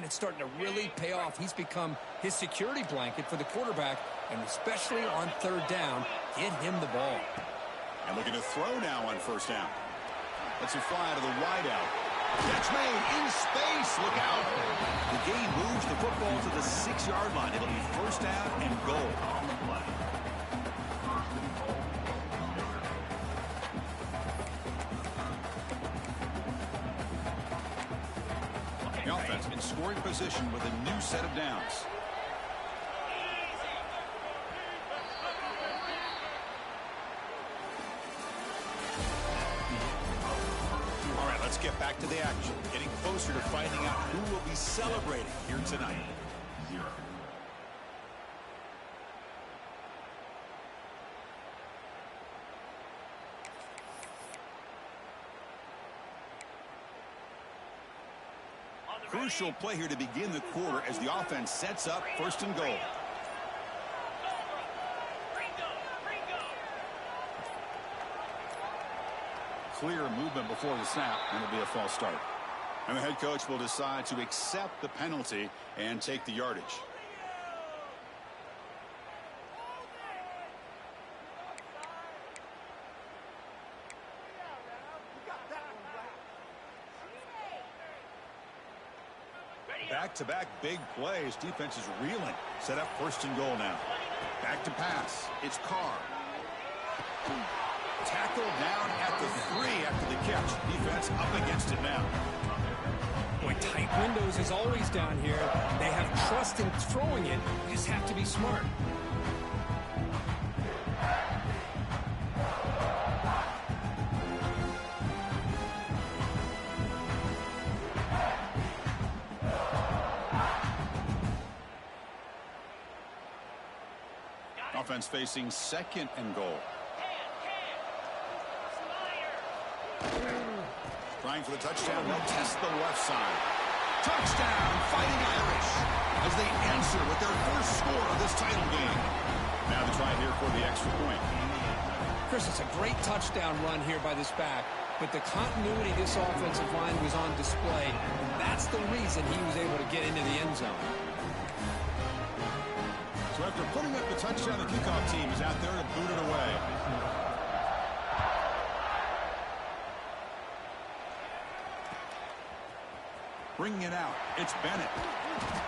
it's starting to really pay off. He's become his security blanket for the quarterback, and especially on third down, get him the ball. And looking to throw now on first down. Let's it fly to the wideout. Catch made in space. Look out. The game moves the football to the 6-yard line. It'll be first down and goal. The offense in scoring position with a new set of downs. All right, let's get back to the action. Getting closer to finding out who will be celebrating here tonight. Crucial play here to begin the quarter as the offense sets up first and goal. Clear movement before the snap, and it'll be a false start. And the head coach will decide to accept the penalty and take the yardage. Back-to-back big plays. Defense is reeling. Set up first and goal now. Back to pass. It's Carr. Tackled down at the 3 after the catch. Defense up against it now. Boy, tight windows is always down here. They have trust in throwing it. You just have to be smart. Offense facing second and goal. Trying for the touchdown. They'll test the left side. Touchdown, Fighting Irish, as they answer with their first score of this title game. Now the try here for the extra point. Chris, it's a great touchdown run here by this back, but the continuity this offensive line was on display. That's the reason he was able to get into the end zone. So after putting up the touchdown, the kickoff team is out there to boot it away. Bringing it out, it's Bennett.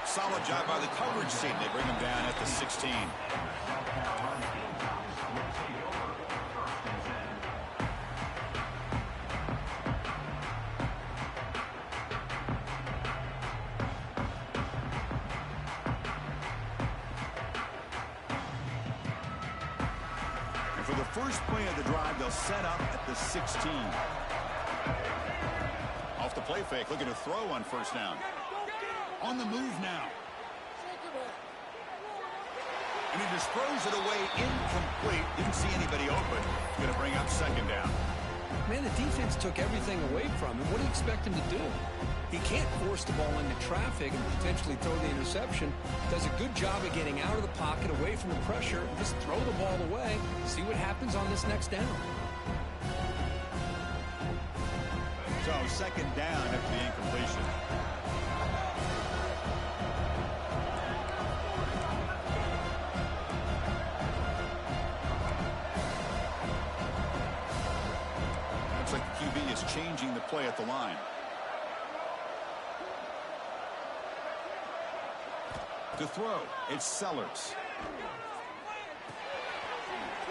Solid job by the coverage team. They bring him down at the 16. And for the first play of the drive, they'll set up at the 16. Off the play fake, looking to throw on first down. On the move now. And he just throws it away incomplete. Didn't see anybody open. Going to bring up second down. Man, the defense took everything away from him. What do you expect him to do? He can't force the ball into traffic and potentially throw the interception. Does a good job of getting out of the pocket, away from the pressure. Just throw the ball away. See what happens on this next down. So second down after the incompletion. Looks like the QB is changing the play at the line. To throw, it's Sellers.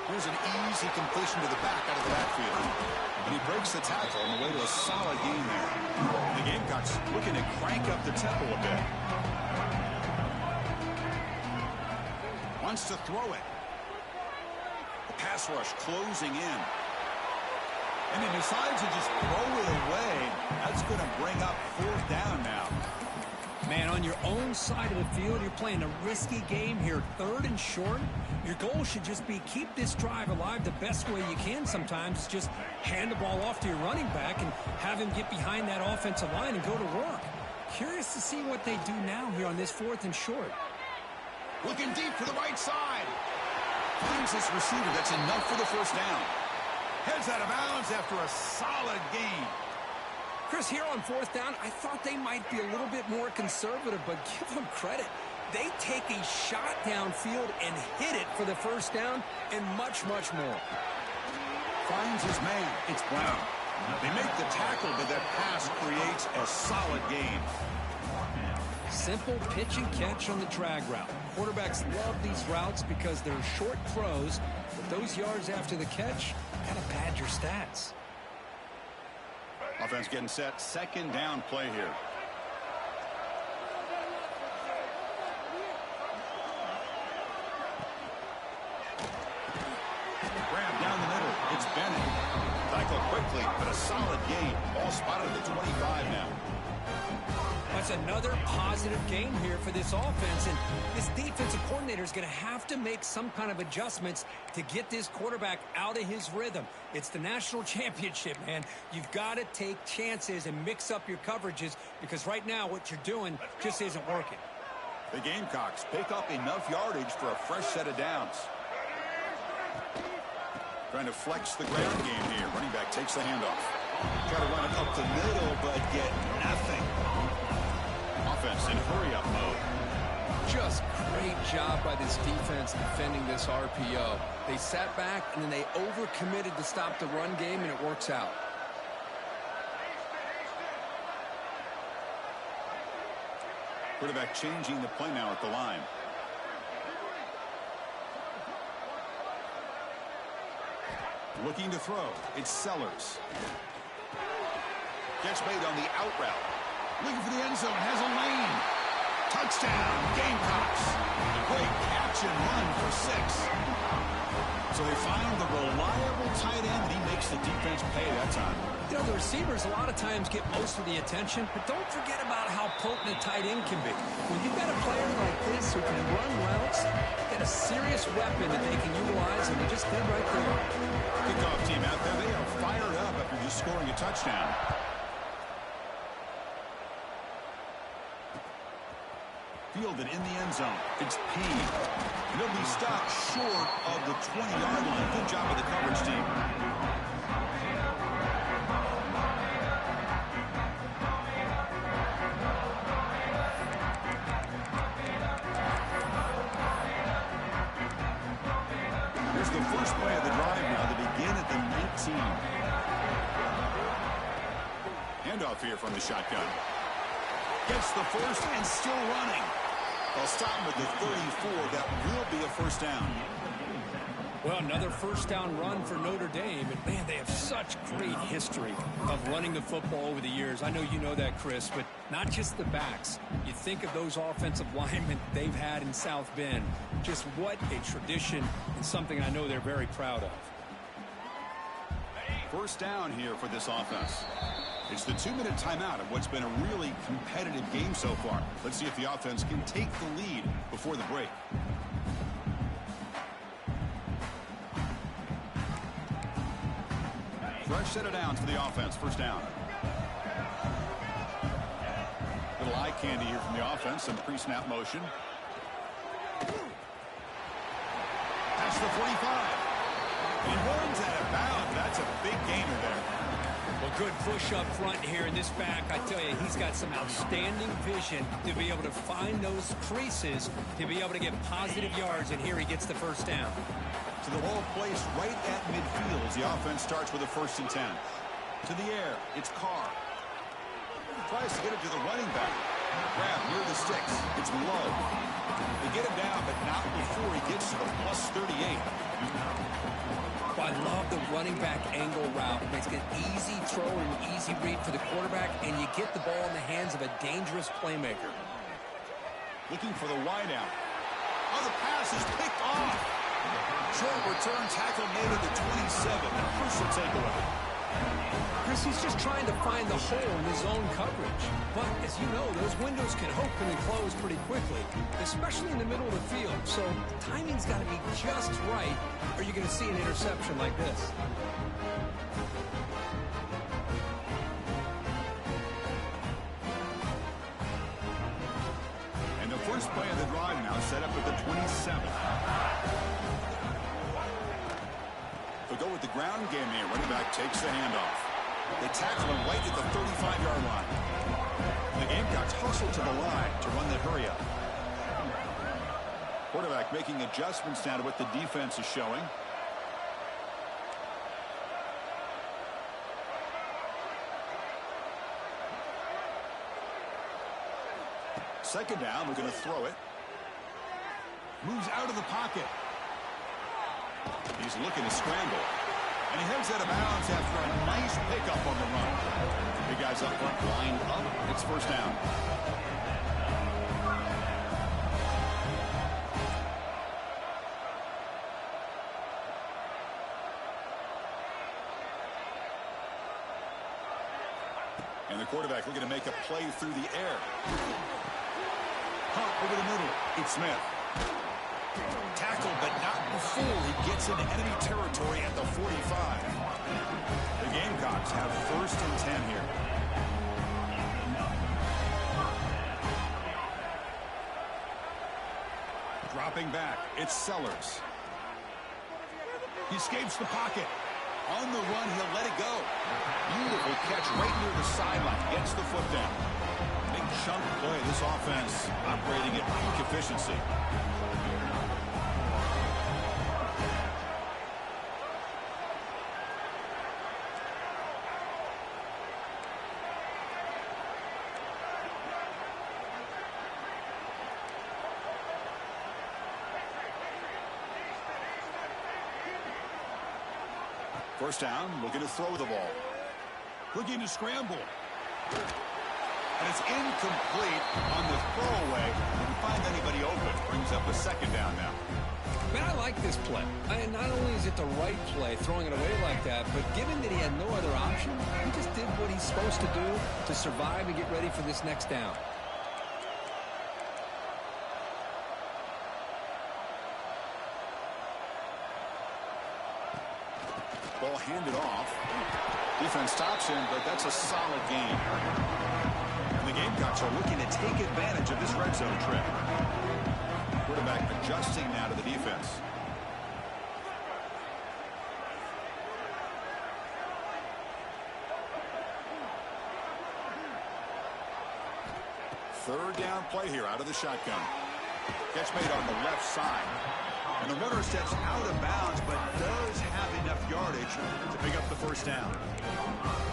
Here's an easy completion to the back out of the backfield. And he breaks the tackle on the way to a solid gain there. The Gamecocks looking to crank up the tempo a bit. Wants to throw it. The pass rush closing in. And he decides to just throw it away. That's going to bring up fourth down now. Man, on your own side of the field, you're playing a risky game here. Third and short. Your goal should just be keep this drive alive the best way you can sometimes. Just hand the ball off to your running back and have him get behind that offensive line and go to work. Curious to see what they do now here on this fourth and short. Looking deep for the right side. Finds this receiver. That's enough for the first down. Heads out of bounds after a solid gain. Chris, here on fourth down, I thought they might be a little bit more conservative, but give them credit. They take a shot downfield and hit it for the first down and much, much more. Finds his man. It's Brown. They make the tackle, but that pass creates a solid gain. Simple pitch and catch on the drag route. Quarterbacks love these routes because they're short throws, but those yards after the catch kind of pad your stats. Offense getting set. Second down play here. Grab down the middle. It's Bennett. Tackle quickly, but a solid gain. Ball spotted at the 25 now. That's another positive game here for this offense, and this defensive coordinator is going to have to make some kind of adjustments to get this quarterback out of his rhythm. It's the national championship, man. You've got to take chances and mix up your coverages because right now what you're doing just isn't working. The Gamecocks pick up enough yardage for a fresh set of downs. Trying to flex the ground game here. Running back takes the handoff. Try to run it up the middle, but get nothing. Offense in hurry-up mode. Just great job by this defense defending this RPO. They sat back, and then they overcommitted to stop the run game, and it works out. Quarterback changing the play now at the line. Looking to throw. It's Sellers. Gets made on the out route. Looking for the end zone. Has a lane. Touchdown. Gamecocks. A great catch and run for 6. So they find the reliable tight end, and he makes the defense pay that time. You know, the receivers a lot of times get most of the attention, but don't forget about how potent a tight end can be. When you've got a player like this who can run routes, get a serious weapon that they can utilize, and they just did right there. Kickoff team out there. They are fired up after just scoring a touchdown. Fielded in the end zone. It's P. And he'll be stopped short of the 20-yard line. Good job of the coverage team. Here's the first play of the drive now. They begin at the 19. Handoff here from the shotgun. Gets the first and still running. They'll stop him at the 34. That will be a first down. Well, another first down run for Notre Dame. And, man, they have such great history of running the football over the years. I know you know that, Chris, but not just the backs. You think of those offensive linemen they've had in South Bend. Just what a tradition and something I know they're very proud of. First down here for this offense. It's the 2-minute timeout of what's been a really competitive game so far. Let's see if the offense can take the lead before the break. Fresh set of downs for the offense. First down. Little eye candy here from the offense. Some pre-snap motion. That's the 45. He runs out of bounds. That's a big gainer there. Well, good push up front here in this back. I tell you, he's got some outstanding vision to be able to find those creases, to be able to get positive yards, and here he gets the first down. To the whole place right at midfield as the offense starts with a 1st and 10. To the air, it's Carr. Tries to get it to the running back. Grab near the sticks. It's low. They get him down, but not before he gets to the plus 38. I love the running back angle route. It makes it an easy throw and an easy read for the quarterback, and you get the ball in the hands of a dangerous playmaker. Looking for the wideout. Oh, the pass is picked off. Short return tackle made at the 27. A crucial takeaway. Chris, he's just trying to find the hole in his own coverage. But, as you know, those windows can open and close pretty quickly, especially in the middle of the field. So, timing's got to be just right, or you're going to see an interception like this. And the first play of the drive now set up at the 27. They'll go with the ground game here. Running back takes the handoff. They tackle him right at the 35-yard line. The Gamecocks hustle to the line to run the hurry up. Quarterback making adjustments now to what the defense is showing. Second down, we're going to throw it. Moves out of the pocket. He's looking to scramble. And he heads out of bounds after a nice pickup on the run. Big guys up front, lined up. It's first down. And the quarterback looking to make a play through the air. Pump over the middle. It's Smith. Tackled, but not before he gets into enemy territory at the 45. The Gamecocks have first and 10 here. Dropping back, it's Sellers. He escapes the pocket. On the run, he'll let it go. Beautiful catch right near the sideline. Gets the foot down. Big chunk play. This offense operating at peak efficiency. First down, looking to throw the ball. Looking to scramble. And it's incomplete on the throwaway. Didn't find anybody open. Brings up a second down now. Man, I like this play. And not only is it the right play, throwing it away like that, but given that he had no other option, he just did what he's supposed to do to survive and get ready for this next down. Ball handed off. Defense stops him, but that's a solid gain. And the Gamecocks are looking to take advantage of this red zone trip. Quarterback adjusting now to the defense. Third down play here out of the shotgun. Catch made on the left side. And the runner steps out of bounds, but does have enough yardage to pick up the first down.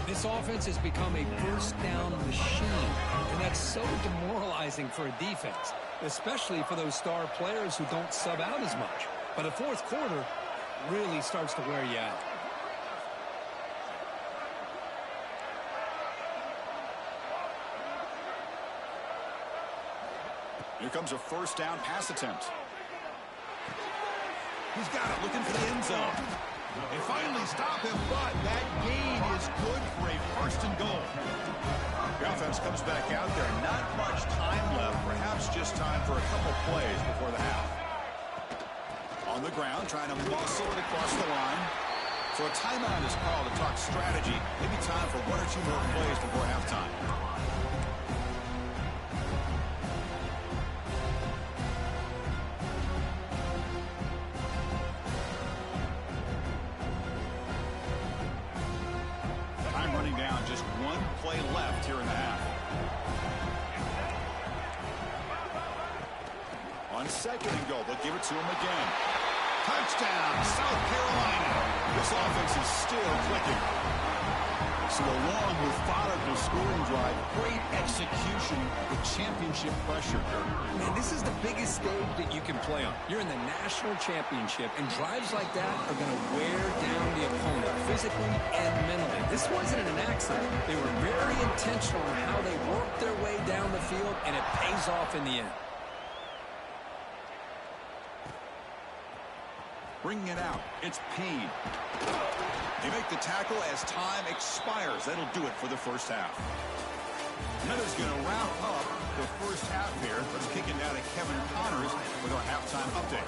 This offense has become a first down machine, and that's so demoralizing for a defense, especially for those star players who don't sub out as much. But the fourth quarter really starts to wear you out. Here comes a first down pass attempt. He's got it, looking for the end zone. They finally stop him, but that gain is good for a first and goal. The offense comes back out there. Not much time left, perhaps just time for a couple plays before the half. On the ground, trying to muscle it across the line. So a timeout is called to talk strategy. Maybe time for one or two more plays before halftime. Just one play left here in the half. On second and goal, they'll give it to him again. Touchdown, South Carolina. This offense is still clicking. So along with methodical scoring drive, great execution with championship pressure. Man, this is the biggest stage that you can play on. You're in the national championship, and drives like that are going to wear down the opponent physically and mentally. This wasn't an accident. They were very intentional in how they worked their way down the field, and it pays off in the end. Bringing it out, it's Payne. They make the tackle as time expires. That'll do it for the first half. And that is going to wrap up the first half here. Let's kick it down to Kevin Connors with our halftime update.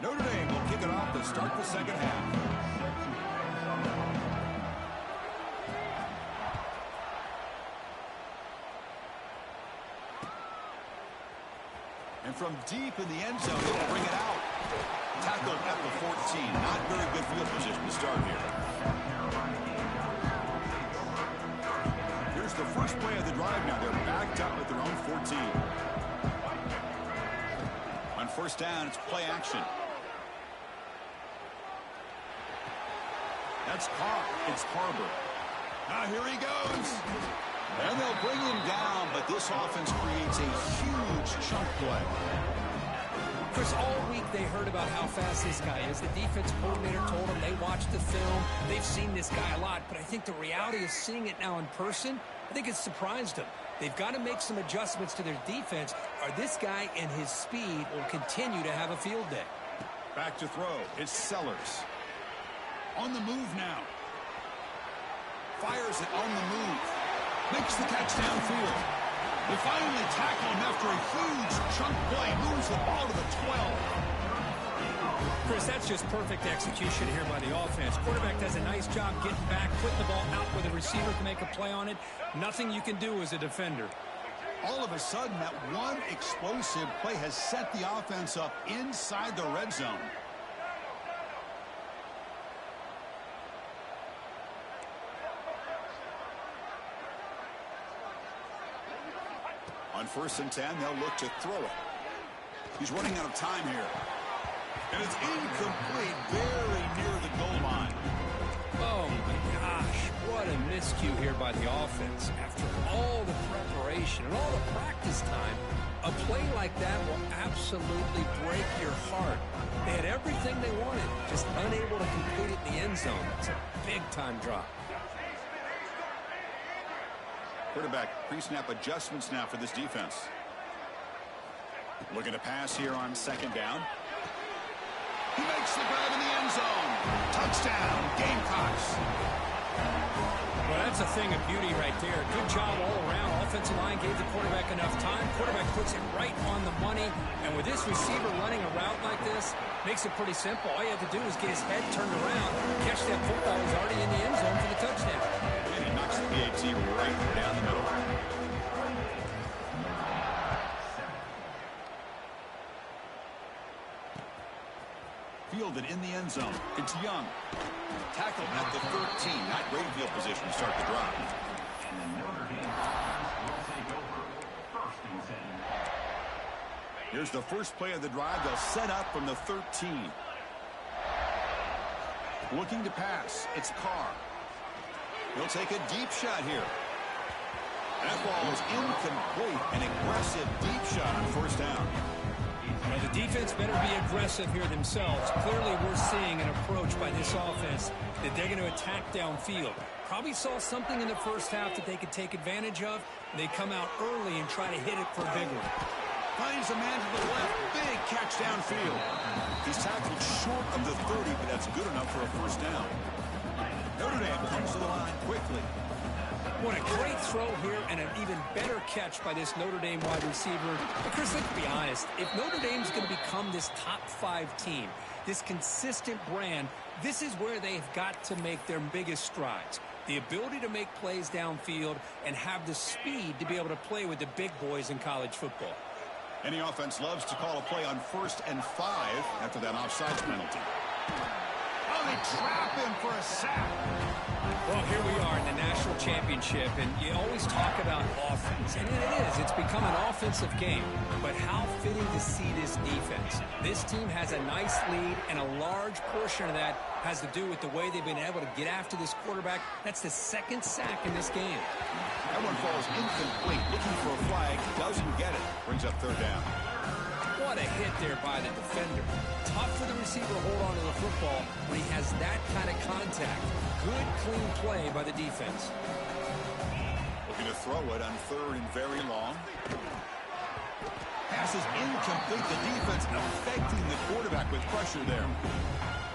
Notre Dame will kick it off to start the second half. And from deep in the end zone, he'll bring it out. Tackled at the 14. Not very good field position to start here. Here's the first play of the drive now. They're backed up at their own 14. On first down, it's play action. That's caught. It's Harbor. Now here he goes. And they'll bring him down, but this offense creates a huge chunk play. Chris, all week they heard about how fast this guy is. The defense coordinator told them they watched the film. They've seen this guy a lot, but I think the reality of seeing it now in person, I think it's surprised them. They've got to make some adjustments to their defense, or this guy and his speed will continue to have a field day. Back to throw. It's Sellers. On the move now. Fires it on the move. Makes the catch downfield. They finally tackle him after a huge chunk play. Moves the ball to the 12. Chris, that's just perfect execution here by the offense. Quarterback does a nice job getting back, putting the ball out where the receiver can make a play on it. Nothing you can do as a defender. All of a sudden, that one explosive play has set the offense up inside the red zone. On 1st and 10, they'll look to throw it. He's running out of time here. And it's incomplete, very near the goal line. Oh, my gosh. What a miscue here by the offense. After all the preparation and all the practice time, a play like that will absolutely break your heart. They had everything they wanted, just unable to complete it in the end zone. It's a big-time drop. Quarterback pre-snap adjustments now for this defense. Looking to pass here on 2nd down. He makes the grab in the end zone. Touchdown, Gamecocks. Well, that's a thing of beauty right there. Good job all around. Offensive line gave the quarterback enough time. Quarterback puts it right on the money. And with this receiver running a route like this, makes it pretty simple. All you have to do is get his head turned around, catch that football. He's already in the end zone for the touchdown. And he knocks the PAT right down the middle. Fielded in the end zone. It's Young. Tackled at the 13. Not great field position to start the drive. Here's the first play of the drive. They'll set up from the 13. Looking to pass. It's Carr. He'll take a deep shot here. That ball is incomplete. An aggressive deep shot on 1st down. Well, the defense better be aggressive here themselves. Clearly, we're seeing an approach by this offense that they're going to attack downfield. Probably saw something in the first half that they could take advantage of. They come out early and try to hit it for a big one. Finds a man to the left. Big catch downfield. He's tackled short of the 30, but that's good enough for a 1st down. Notre Dame comes to the line quickly. What a great throw here and an even better catch by this Notre Dame wide receiver. But Chris, let's be honest. If Notre Dame's going to become this top 5 team, this consistent brand, this is where they've got to make their biggest strides. The ability to make plays downfield and have the speed to be able to play with the big boys in college football. Any offense loves to call a play on 1st and 5 after that offsides penalty. Oh, they trap him for a sack. Well, here we are in the national championship, and you always talk about offense, and it is. It's become an offensive game. But how fitting to see this defense. This team has a nice lead, and a large portion of that has to do with the way they've been able to get after this quarterback. That's the 2nd sack in this game. That one falls incomplete. Looking for a flag. Doesn't get it. Brings up 3rd down. What a hit there by the defender. Tough for the receiver to hold on to the football when he has that kind of contact. Good, clean play by the defense. Looking to throw it on 3rd and very long. Pass is incomplete. The defense affecting the quarterback with pressure there.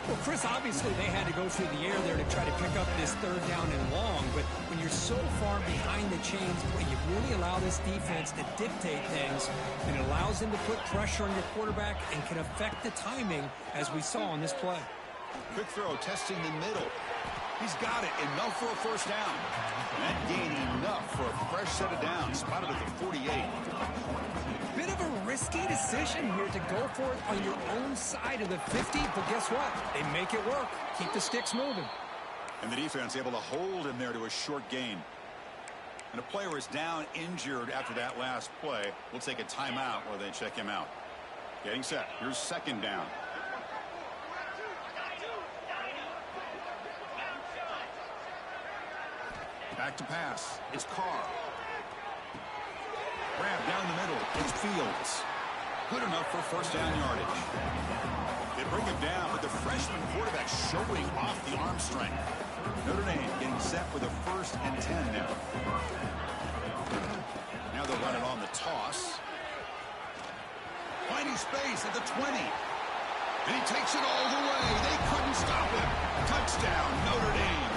Well, Chris, obviously they had to go through the air there to try to pick up this 3rd down and long, but when you're so far behind the chains, boy, you really allow this defense to dictate things, and it allows them to put pressure on your quarterback and can affect the timing, as we saw on this play. Quick throw, testing the middle. He's got it. Enough for a 1st down. That gain enough for a Fresh set it down. Spotted at the 48. Bit of a risky decision here to go for it on your own side of the 50, but guess what? They make it work. Keep the sticks moving. And the defense able to hold him there to a short gain. And a player is down injured after that last play. We'll take a timeout while they check him out. Getting set. Here's second down. Back to pass. It's Carr. Grab down the middle. It's Fields. Good enough for first down yardage. They bring him down, but the freshman quarterback showing off the arm strength. Notre Dame getting set for the 1st and 10 now. Now they'll run it on the toss. Finding space at the 20. And he takes it all the way. They couldn't stop him. Touchdown, Notre Dame.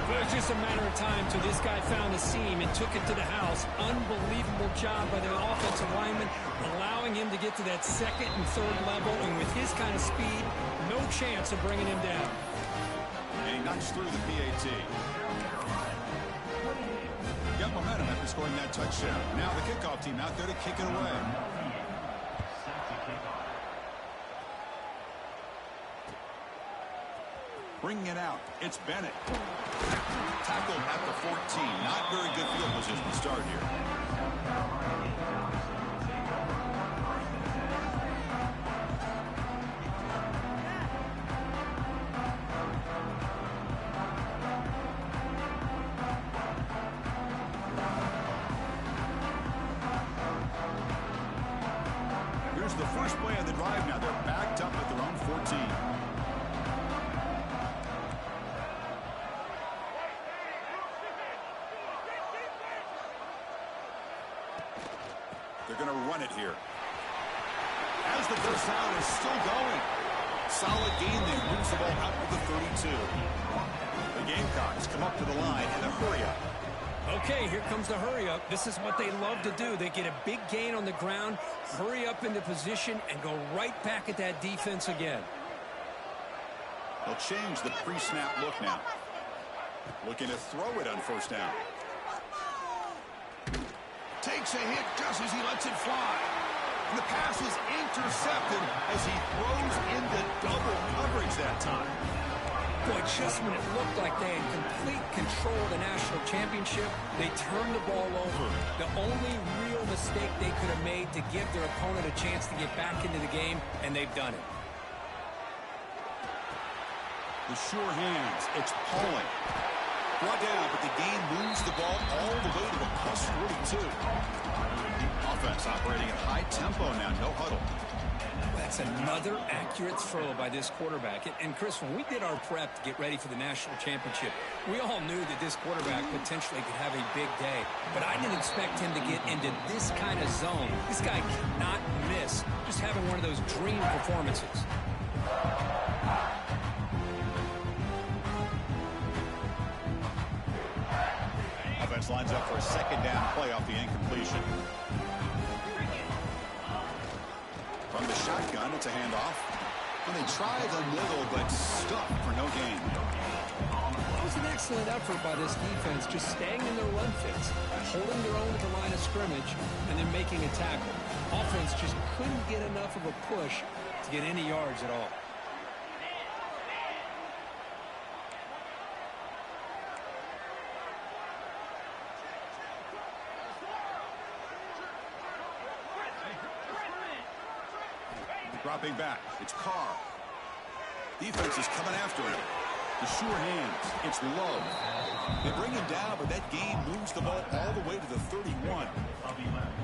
It was just a matter of time till this guy found the seam and took it to the house. Unbelievable job by the offensive lineman, allowing him to get to that 2nd and 3rd level. And with his kind of speed, no chance of bringing him down. And he knocks through the PAT. Got momentum after scoring that touchdown. Now the kickoff team out there to kick it away. Bringing it out. It's Bennett. Tackled at the 14. Not very good field position to start here. Here's the first play of the drive now. They're backed up at their own 14. They're going to run it here. As the first down is still going. Solid gain there. Moves the ball out to the 32. The Gamecocks come up to the line and a hurry up. Okay, here comes the hurry up. This is what they love to do. They get a big gain on the ground, hurry up into position, and go right back at that defense again. They'll change the pre-snap look now. Looking to throw it on first down. Takes a hit just as he lets it fly. And the pass is intercepted as he throws into double coverage that time. Boy, just when it looked like they had complete control of the national championship, they turned the ball over. The only real mistake they could have made to give their opponent a chance to get back into the game, and they've done it. The sure hands. It's Pauling. Brought down, but the game moves the ball all the way to the +42. Offense operating at high tempo now. No huddle. That's another accurate throw by this quarterback. And Chris, when we did our prep to get ready for the national championship, we all knew that this quarterback potentially could have a big day. But I didn't expect him to get into this kind of zone. This guy cannot miss. Just having one of those dream performances. Offense lines up for a second down play off the incompletion. From the shotgun, it's a handoff. And they try the middle, but stuck for no gain. It was an excellent effort by this defense, just staying in their run fits, holding their own at the line of scrimmage, and then making a tackle. Offense just couldn't get enough of a push to get any yards at all. Dropping back. It's Carr. Defense is coming after him. The sure hands. It's Love. They bring him down, but that gain moves the ball all the way to the 31.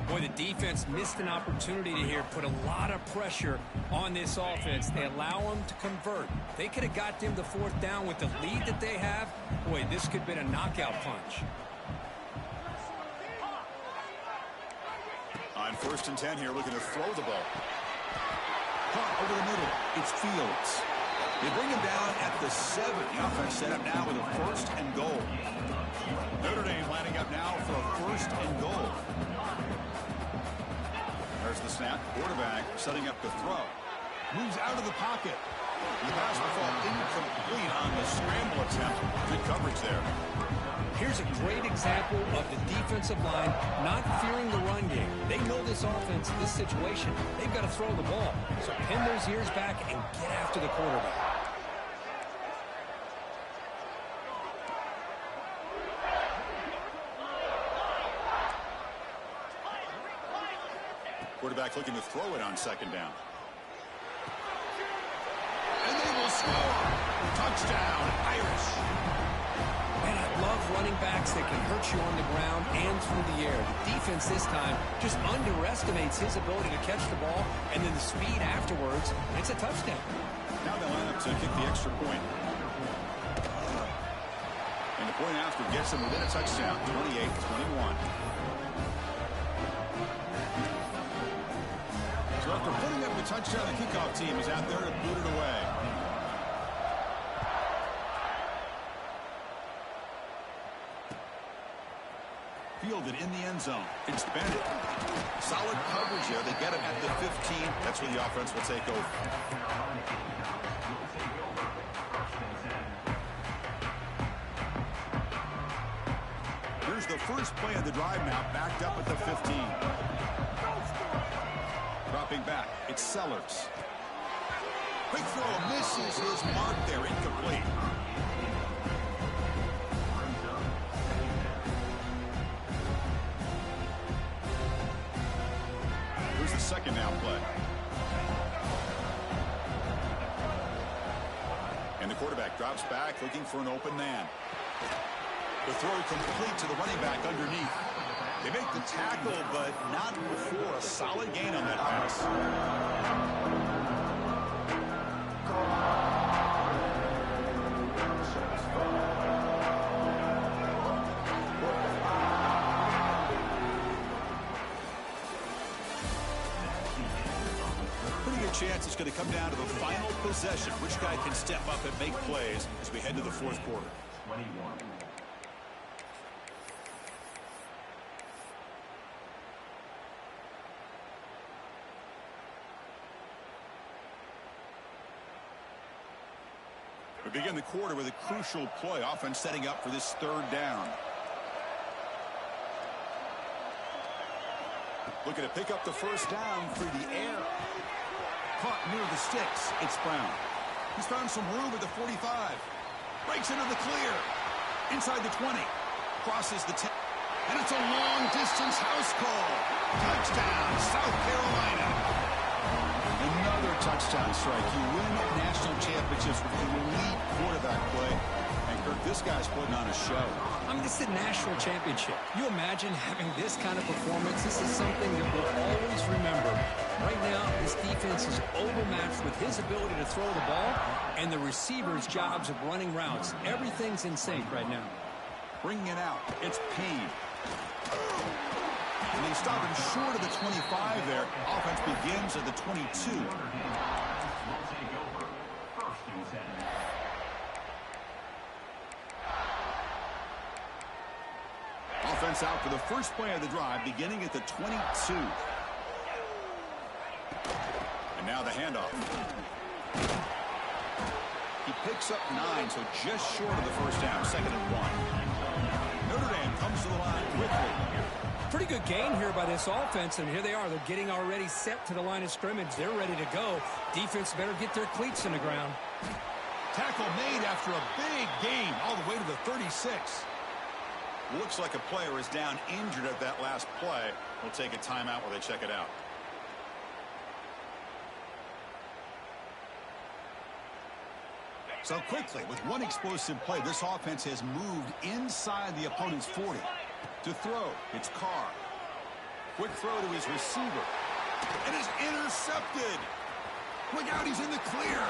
Boy, the defense missed an opportunity to here put a lot of pressure on this offense. They allow them to convert. They could have got them to 4th down with the lead that they have. Boy, this could have been a knockout punch. On 1st and 10 here, looking to throw the ball. Caught over the middle. It's Fields. They bring him down at the 7. The offense set up now with a 1st and goal. Notre Dame lining up now for a 1st and goal. There's the snap. Quarterback setting up the throw. Moves out of the pocket. The pass will fall incomplete on the scramble attempt. Good coverage there. Here's a great example of the defensive line not fearing the run game. They know this offense, this situation, they've got to throw the ball. So pin those ears back and get after the quarterback. Quarterback looking to throw it on second down. And they will score. Touchdown, Irish. Man, I love running backs that can hurt you on the ground and through the air. The defense this time just underestimates his ability to catch the ball, and then the speed afterwards, it's a touchdown. Now they line up to kick the extra point. And the point after gets them within a touchdown, 28-21. So after putting up the touchdown, the kickoff team is out there to boot it away. Fielded in the end zone. It's Bennett. Solid coverage here. They get him at the 15. That's where the offense will take over. Here's the first play of the drive now, backed up at the 15. Dropping back, it's Sellers. Quick throw, misses his mark there, incomplete. Here's the second down play. And the quarterback drops back, looking for an open man. The throw complete to the running back underneath. They make the tackle, but not before a solid gain on that pass. Pretty good chance it's going to come down to the final possession. Which guy can step up and make plays as we head to the fourth quarter. 21. We begin the quarter with a crucial play. Offense setting up for this third down. Looking to pick up the first down through the air. Caught near the sticks. It's Brown. He's found some room at the 45. Breaks into the clear. Inside the 20. Crosses the 10. And it's a long-distance house call. Touchdown, South Carolina. Another touchdown strike. You win national championships with elite quarterback play. And Kirk, this guy's putting on a show. I mean, this is a national championship. You imagine having this kind of performance? This is something that we'll always remember. Right now, this defense is overmatched with his ability to throw the ball and the receivers' jobs of running routes. Everything's in sync right now. Bringing it out. It's Payne. And they stop him short of the 25 there. Offense begins at the 22. Offense out for the first play of the drive, beginning at the 22. And now the handoff. He picks up 9, so just short of the first down, 2nd and 1. Notre Dame comes to the line quickly. Pretty good gain here by this offense, and here they are. They're getting already set to the line of scrimmage. They're ready to go. Defense better get their cleats in the ground. Tackle made after a big gain all the way to the 36. Looks like a player is down injured at that last play. We'll take a timeout while they check it out. So quickly, with one explosive play, this offense has moved inside the opponent's 40. To throw, it's Carr. Quick throw to his receiver. And is intercepted. Look out, he's in the clear.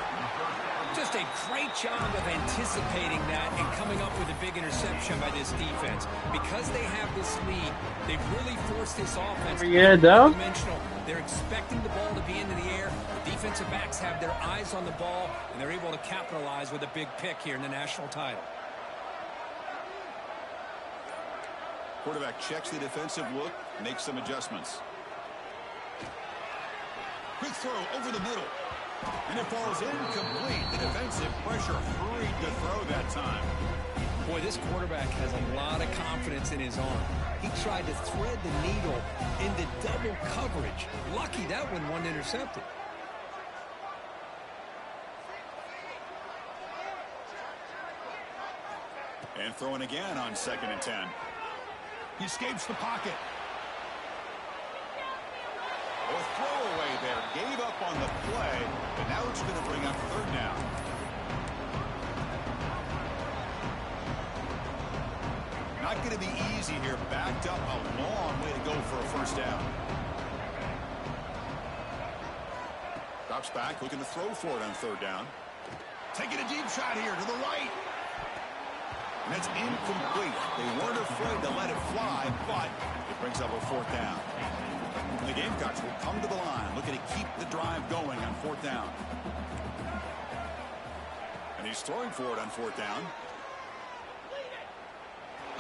Just a great job of anticipating that and coming up with a big interception by this defense. Because they have this lead, they've really forced this offense. Dimensional. They're expecting the ball to be into the air. The defensive backs have their eyes on the ball, and they're able to capitalize with a big pick here in the national title. Quarterback checks the defensive look, makes some adjustments. Quick throw over the middle. And it falls incomplete. The defensive pressure hurried to throw that time. Boy, this quarterback has a lot of confidence in his arm. He tried to thread the needle into double coverage. Lucky that one wasn't intercepted. And throwing again on 2nd and 10. He escapes the pocket. A throwaway there. Gave up on the play, and now it's going to bring up 3rd down. Not going to be easy here. Backed up a long way to go for a 1st down. Drops back, looking to throw for it on 3rd down. Taking a deep shot here to the right. And it's incomplete. They weren't afraid to let it fly, but it brings up a 4th down. And the Gamecocks will come to the line, looking to keep the drive going on 4th down. And he's throwing for it on 4th down.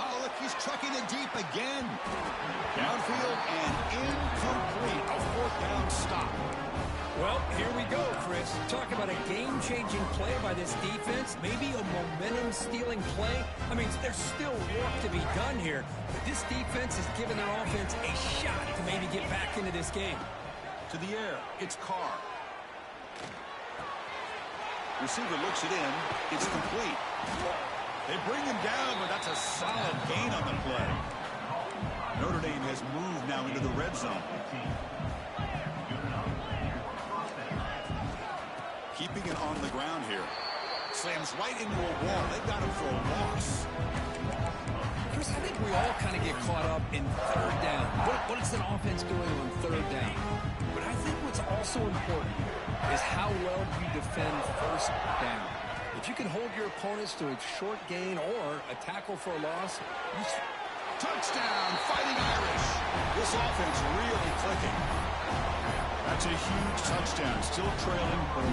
Oh, look, he's trucking it deep again. Downfield and incomplete. A 4th down stop. Well, here we go, Chris. Talk about a game-changing play by this defense. Maybe a momentum-stealing play. I mean, there's still work to be done here. But this defense has given their offense a shot to maybe get back into this game. To the air, it's Carr. Receiver looks it in. It's complete. They bring him down, but that's a solid gain on the play. Notre Dame has moved now into the red zone. Keeping it on the ground here. Slams right into a wall. They've got him for a loss. Chris, I think we all kind of get caught up in 3rd down. What is an offense doing on 3rd down? But I think what's also important is how well you defend 1st down. If you can hold your opponents to a short gain or a tackle for a loss, touchdown, Fighting Irish. This offense really clicking. That's a huge touchdown. Still trailing, but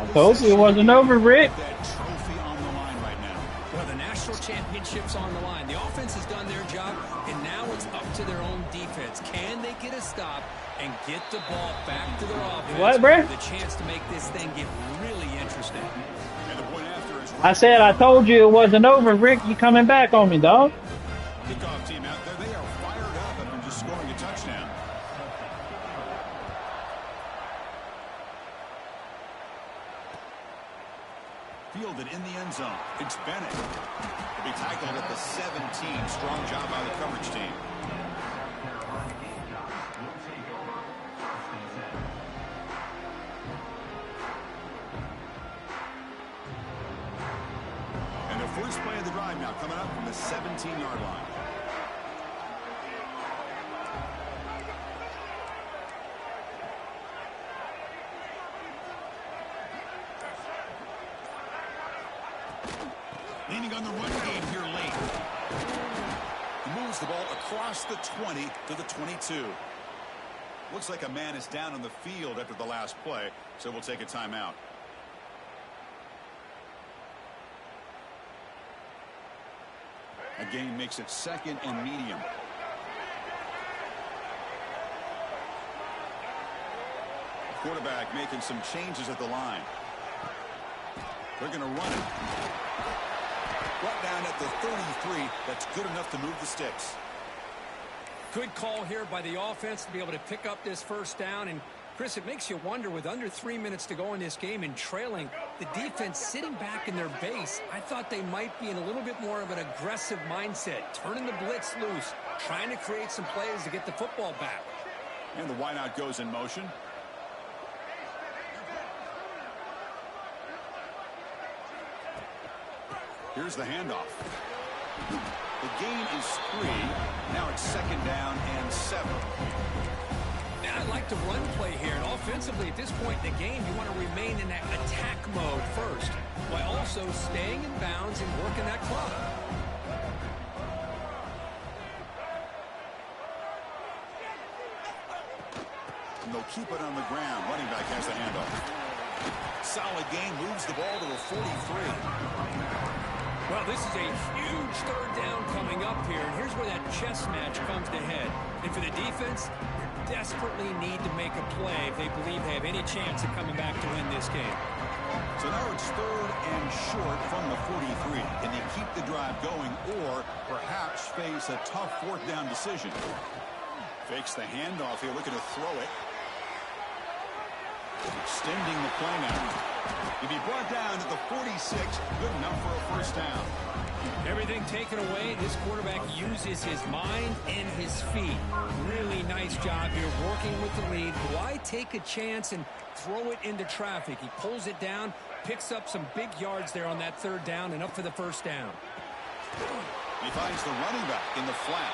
I told you it wasn't over, Rick. That trophy on the line right now. Well, the national championship's on the line. The offense has done their job, and now it's up to their own defense. Can they get a stop and get the ball back to their offense? What, bro? The chance to make this thing get really interesting. And the point after is I said I told you it wasn't over, Rick. You coming back on me, dog? kickoff team out there. They are fired up and are just scoring a touchdown. Fielded in the end zone. It's Bennett. He'll be tackled at the 17. Strong job by the coverage team. And the first play of the drive now coming up from the 17-yard line. Leaning on the run game here late. He moves the ball across the 20 to the 22. Looks like a man is down on the field after the last play, so we'll take a timeout. A gain makes it 2nd and medium. Quarterback making some changes at the line. They're going to run it. Brought down at the 33. That's good enough to move the sticks. Good call here by the offense to be able to pick up this first down. And, Chris, it makes you wonder, with under 3 minutes to go in this game and trailing, the defense sitting back in their base, I thought they might be in a little bit more of an aggressive mindset, turning the blitz loose, trying to create some plays to get the football back. And the wideout goes in motion. Here's the handoff. The gain is 3. Now it's 2nd down and 7. And I like the run play here. And offensively, at this point in the game, you want to remain in that attack mode first, while also staying in bounds and working that clock. And they'll keep it on the ground. Running back has the handoff. Solid gain, moves the ball to the 43. Well, this is a huge 3rd down coming up here. And here's where that chess match comes to head. And for the defense, they desperately need to make a play if they believe they have any chance of coming back to win this game. So So now it's 3rd and short from the 43. Can they keep the drive going or perhaps face a tough 4th down decision? Fakes the handoff here, looking to throw it. Extending the play now. He'll be brought down at the 46. Good enough for a 1st down. Everything taken away, this quarterback uses his mind and his feet. Really nice job here working with the lead. Why take a chance and throw it into traffic? He pulls it down, picks up some big yards there on that 3rd down, and up for the 1st down. He finds the running back in the flat.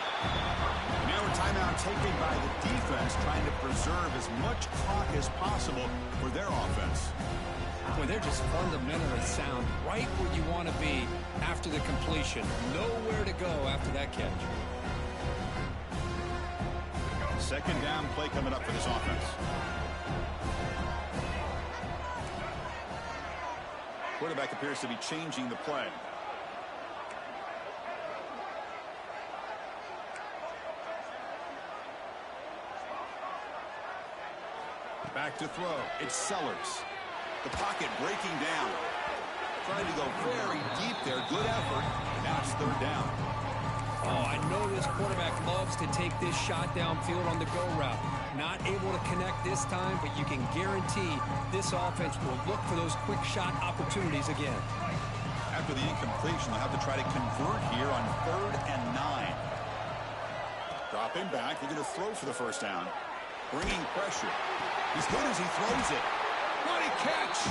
Now a timeout taken by the defense, trying to preserve as much clock as possible for their offense. Boy, they're just fundamentally sound, right where you want to be after the completion. Nowhere to go after that catch. 2nd down play coming up for this offense. Quarterback appears to be changing the play. Back to throw. It's Sellers. The pocket breaking down. Trying to go very deep there. Good effort. Now it's 3rd down. Oh, I know this quarterback loves to take this shot downfield on the go route. Not able to connect this time, but you can guarantee this offense will look for those quick shot opportunities again. After the incompletion, they'll have to try to convert here on 3rd and 9. Dropping back. They're going to throw for the 1st down. Bringing pressure. He's good as he throws it. What a catch!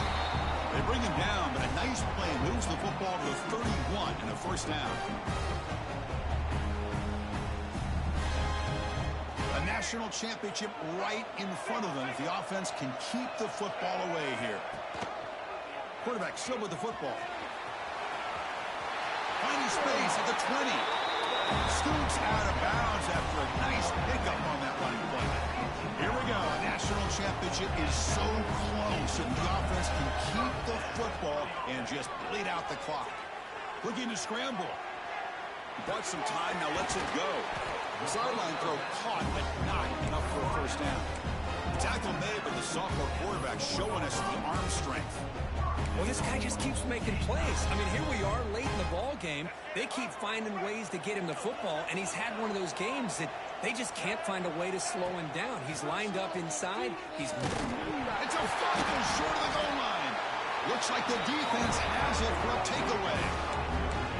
They bring him down, but a nice play moves the football to the 31 and a 1st down. A national championship right in front of them if the offense can keep the football away here. Quarterback still with the football. Finding space at the 20. Scoots out of bounds after a nice pickup on that running play. Here we go. A national championship is so close if the offense can keep the football and just bleed out the clock. Looking to scramble. He bought some time, now lets it go. The sideline throw caught, but not enough for a 1st down. Tackle made, but the sophomore quarterback showing us the arm strength. Well, this guy just keeps making plays. I mean, here we are late in the ball game. They keep finding ways to get him the football, and he's had one of those games that they just can't find a way to slow him down. He's lined up inside. It's a fumble short of the goal line. Looks like the defense has it for a takeaway.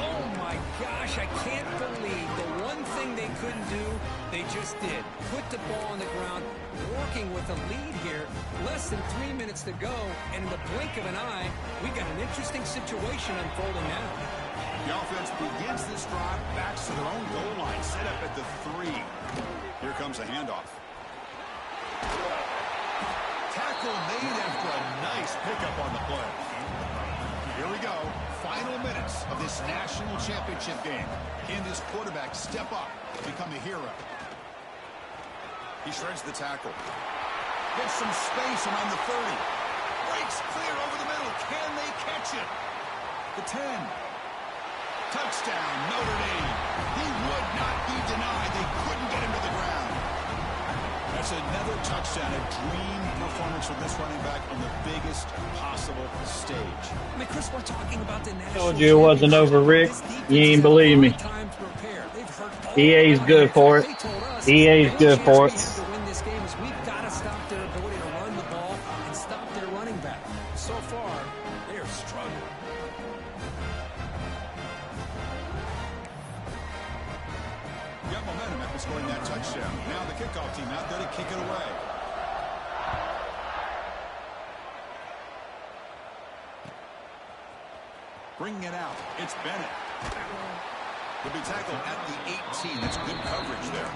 Oh, my gosh, I can't believe the one thing they couldn't do, they just did. Put the ball on the ground, working with a lead here. Less than 3 minutes to go, and in the blink of an eye, we got an interesting situation unfolding now. The offense begins this drive, backs to their own goal line, set up at the 3. Here comes a handoff. Tackle made after a nice pickup on the play. Here we go. Final minutes of this national championship game. Can this quarterback step up and become a hero? He shreds the tackle. Gets some space around the 30. Breaks clear over the middle. Can they catch it? The 10. Touchdown, Notre Dame. He would not be denied. They couldn't get him to the ground. That's another touchdown, a dream performance from this running back on the biggest possible stage. I mean, Chris, we're talking about the national Told you it wasn't over, Rick. You ain't believe me. EA's good for it. EA's good for it. To win this game is we've got to stop their ability to run the ball and stop their running back. So far, they are struggling. Got momentum after scoring that touchdown. Now the kickoff team out there to kick it away. Bringing it out. It's Bennett. He'll be tackled at the 18. That's good coverage there.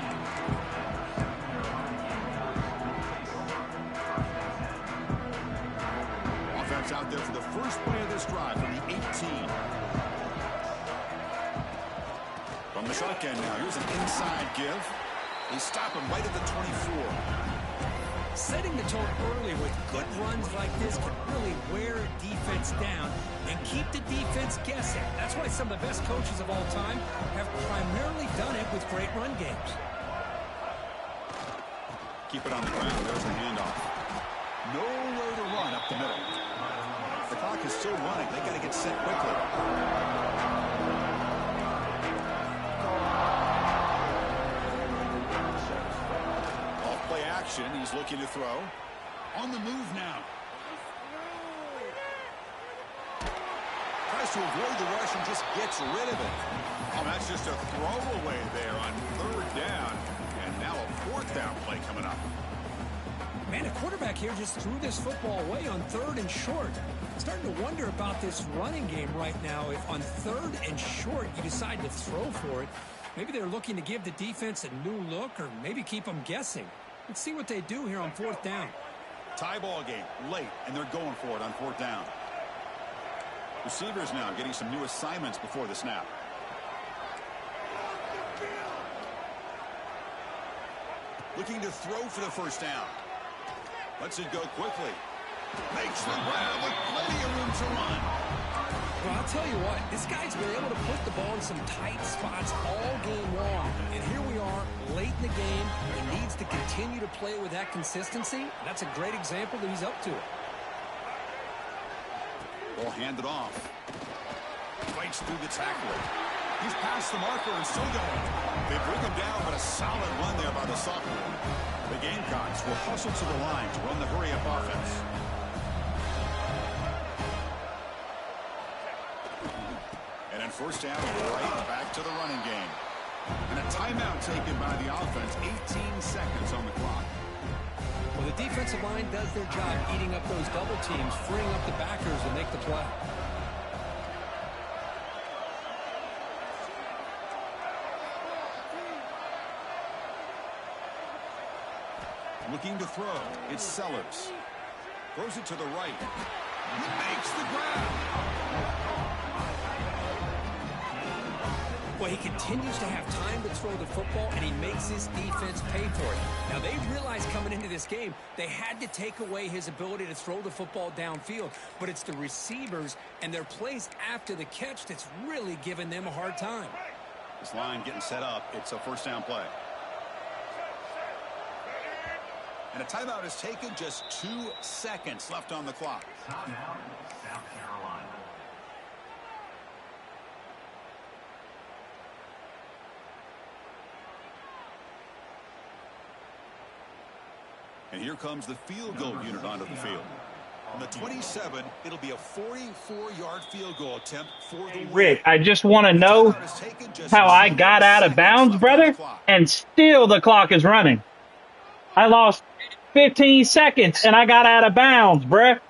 Offense out there for the first play of this drive from the 18. From the shotgun now. Here's an inside give. They stop him right at the 24. Setting the tone early with good runs like this can really wear a defense down and keep the defense guessing. That's why some of the best coaches of all time have primarily done it with great run games. Keep it on the ground. There's the handoff. Nowhere to run up the middle. The clock is still running. They got to get set quickly. Off play action. He's looking to throw. On the move now. Tries to avoid the rush and just gets rid of it. Oh, that's just a throwaway there on third down. And now a fourth down play coming up. Man, a quarterback here just threw this football away on third and short. Starting to wonder about this running game right now. If on third and short you decide to throw for it, maybe they're looking to give the defense a new look or maybe keep them guessing. Let's see what they do here on fourth down. Tie ball game late, and they're going for it on fourth down. Receivers now getting some new assignments before the snap. Looking to throw for the first down. Lets it go quickly. Makes the grab with plenty of room to run. Well, I'll tell you what, this guy's been able to put the ball in some tight spots all game long. And here we are, late in the game. He needs to continue to play with that consistency. That's a great example that he's up to it. Ball handed off. Fights through the tackler. He's past the marker and still going. They bring him down, but a solid run there by the sophomore. The Gamecocks will hustle to the line to run the hurry-up offense. And then first down, right back to the running game. And a timeout taken by the offense. 18 seconds on the clock. Well, the defensive line does their job eating up those double teams, freeing up the backers to make the play. Looking to throw. It's Sellers. Throws it to the right. He makes the grab. Well, he continues to have time to throw the football, and he makes his defense pay for it. Now, they realized coming into this game, they had to take away his ability to throw the football downfield. But it's the receivers and their plays after the catch that's really giving them a hard time. This line getting set up. It's a first down play. And a timeout is taken. Just 2 seconds left on the clock. Timeout, South Carolina. And here comes the field goal unit onto the field. On the 27, it'll be a 44-yard field goal attempt for the win. Rick, I just want to know how I got out of bounds, brother, and still the clock is running. I lost 15 seconds, and I got out of bounds, bruh.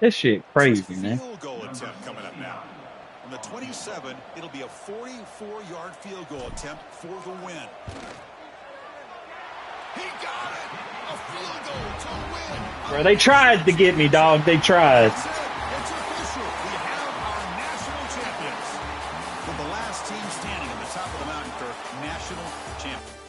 This shit crazy, man. Field goal attempt coming up now. On the 27, it'll be a 44-yard field goal attempt for the win. He got it! A field goal to win! Bro, they tried to get me, dog. They tried. That's it. It's official. We have our national champions. With the last team standing at the top of the mountain for national champions.